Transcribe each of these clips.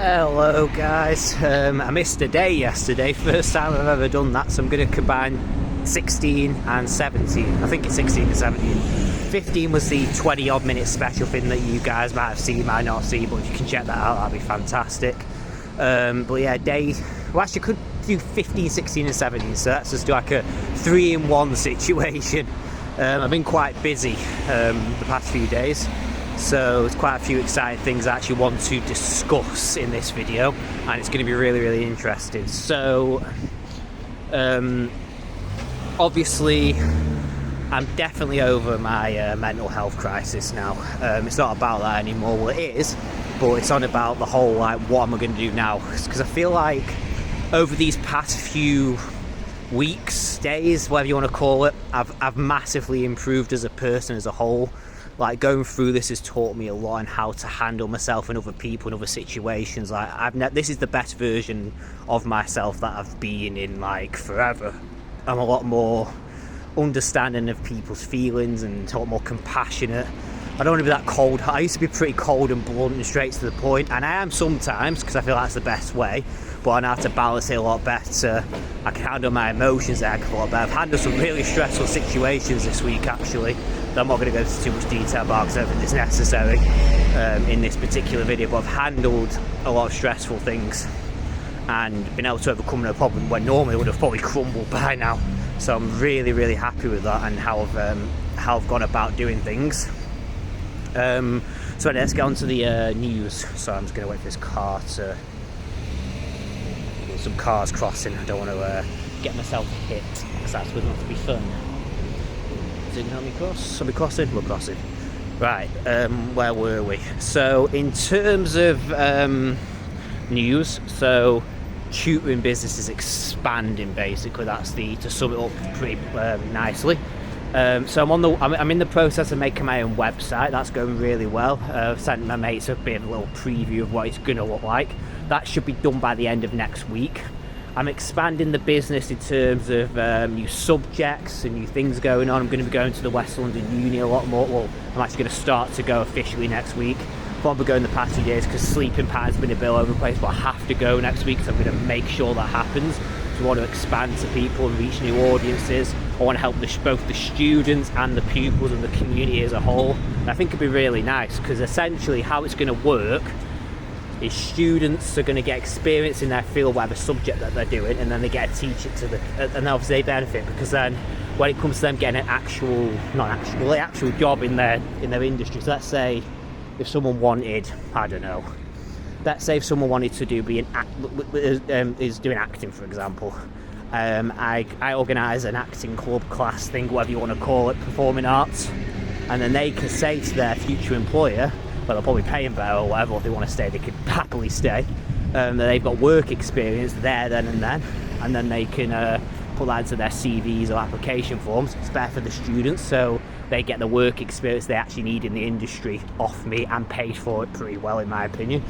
Hello guys, I missed a day yesterday, first time I've ever done that, so I'm going to combine 16 and 17. I think it's 16 and 17. 15 was the 20 odd minute special thing that you guys might have seen, might not see, but if you can check that out, that'd be fantastic. But yeah, actually could do 15, 16 and 17, so that's just like a 3-in-1 situation. I've been quite busy the past few days. So there's quite a few exciting things I actually want to discuss in this video, and it's going to be really interesting. So obviously I'm definitely over my mental health crisis now. It's not about that anymore. Well, it is, but it's on about the whole, like, what am I going to do now? Because I feel like over these past few weeks, days, whatever you want to call it, I've massively improved as a person as a whole. Like, going through this has taught me a lot on how to handle myself and other people in other situations. Like, this is the best version of myself that I've been in, like, forever. I'm a lot more understanding of people's feelings and a lot more compassionate. I don't want to be that cold. I used to be pretty cold and blunt and straight to the point, and I am sometimes, because I feel that's the best way, but I know how to balance it a lot better. I can handle my emotions a lot better. I've handled some really stressful situations this week, actually, that I'm not going to go into too much detail about because I don't think it's necessary in this particular video, but I've handled a lot of stressful things and been able to overcome no problem when normally it would have probably crumbled by now. So I'm really happy with that and how I've gone about doing things. So anyway, let's get on to the news. So I'm just going to wait for this car to... some cars crossing. I don't want to get myself hit, because that's going to have to be fun. Is it going to help me cross? Are we crossing? We're crossing. Right, where were we? So in terms of news, so tutoring business is expanding, basically. That's to sum it up pretty nicely. So I'm in the process of making my own website. That's going really well. I've sent my mates a bit of a little preview of what it's going to look like. That should be done by the end of next week. I'm expanding the business in terms of new subjects and new things going on. I'm going to be going to the West London Uni a lot more. Well, I'm actually going to start to go officially next week. I won't be going the past few days because sleeping pattern's been a bit all over the place, but I have to go next week, so I'm going to make sure that happens. So I want to expand to people and reach new audiences. I want to help both the students and the pupils and the community as a whole. And I think it'd be really nice, because essentially how it's going to work is students are going to get experience in their field, whatever subject that they're doing, and then they get to teach it to and obviously they benefit, because then when it comes to them getting an actual job in their industry. So let's say if someone wanted, I don't know, let's say if someone wanted to is doing acting, for example. I organise an acting club, class thing, whatever you want to call it, performing arts, and then they can say to their future employer, well, they'll probably pay them better or whatever, or if they want to stay, they could happily stay, that they've got work experience there, then and then they can put that into their CVs or application forms. It's better for the students, so they get the work experience they actually need in the industry off me, and paid for it pretty well, in my opinion.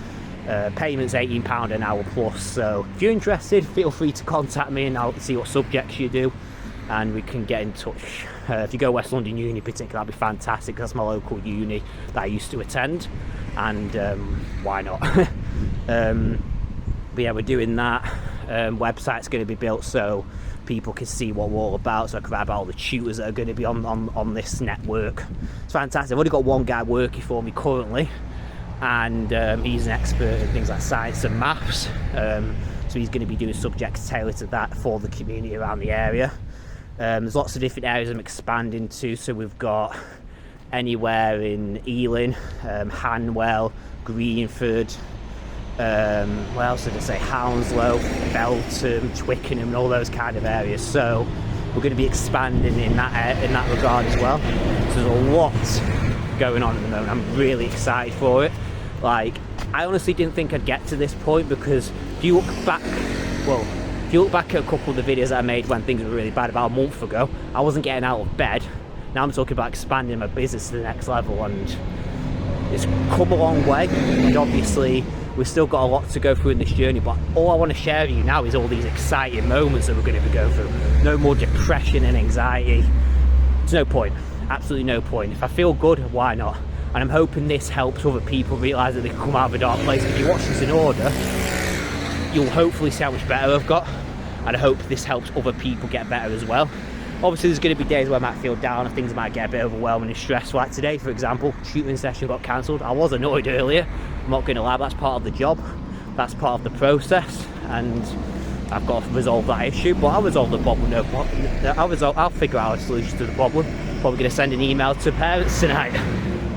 Payment's £18 an hour plus, so if you're interested, feel free to contact me and I'll see what subjects you do and we can get in touch. If you go West London Uni in particular, that'd be fantastic. That's my local uni that I used to attend, and why not? But yeah, we're doing that. Website's going to be built so people can see what we're all about, so I can write about all the tutors that are going to be on this network. It's fantastic. I've only got one guy working for me currently, and he's an expert in things like science and maths, so he's going to be doing subjects tailored to that for the community around the area. There's lots of different areas I'm expanding to, so we've got anywhere in Ealing, Hanwell, Greenford, what else did I say, Hounslow, Beltham, Twickenham, and all those kind of areas. So we're going to be expanding in that regard as well. So there's a lot going on at the moment. I'm really excited for it. Like, I honestly didn't think I'd get to this point, because if you look back at a couple of the videos that I made when things were really bad about a month ago, I wasn't getting out of bed. Now I'm talking about expanding my business to the next level, and it's come a long way. And obviously we've still got a lot to go through in this journey, but all I want to share with you now is all these exciting moments that we're going to be going through. No more depression and anxiety. There's no point, absolutely no point. If I feel good, why not? And I'm hoping this helps other people realise that they can come out of a dark place. If you watch this in order, you'll hopefully see how much better I've got, and I hope this helps other people get better as well. Obviously there's going to be days where I might feel down and things might get a bit overwhelming and stressful. Like today, for example, shooting session got cancelled. I was annoyed earlier, I'm not going to lie, that's part of the job, that's part of the process, and I've got to resolve that issue. But I'll resolve the problem, no problem. I'll figure out a solution to the problem. Probably going to send an email to parents tonight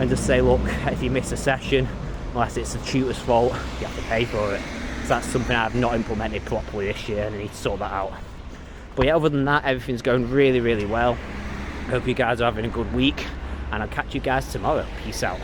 and just say, look, if you miss a session, unless it's the tutor's fault, you have to pay for it. So that's something I've not implemented properly this year, and I need to sort that out. But yeah, other than that, everything's going really, really well. Hope you guys are having a good week, and I'll catch you guys tomorrow. Peace out.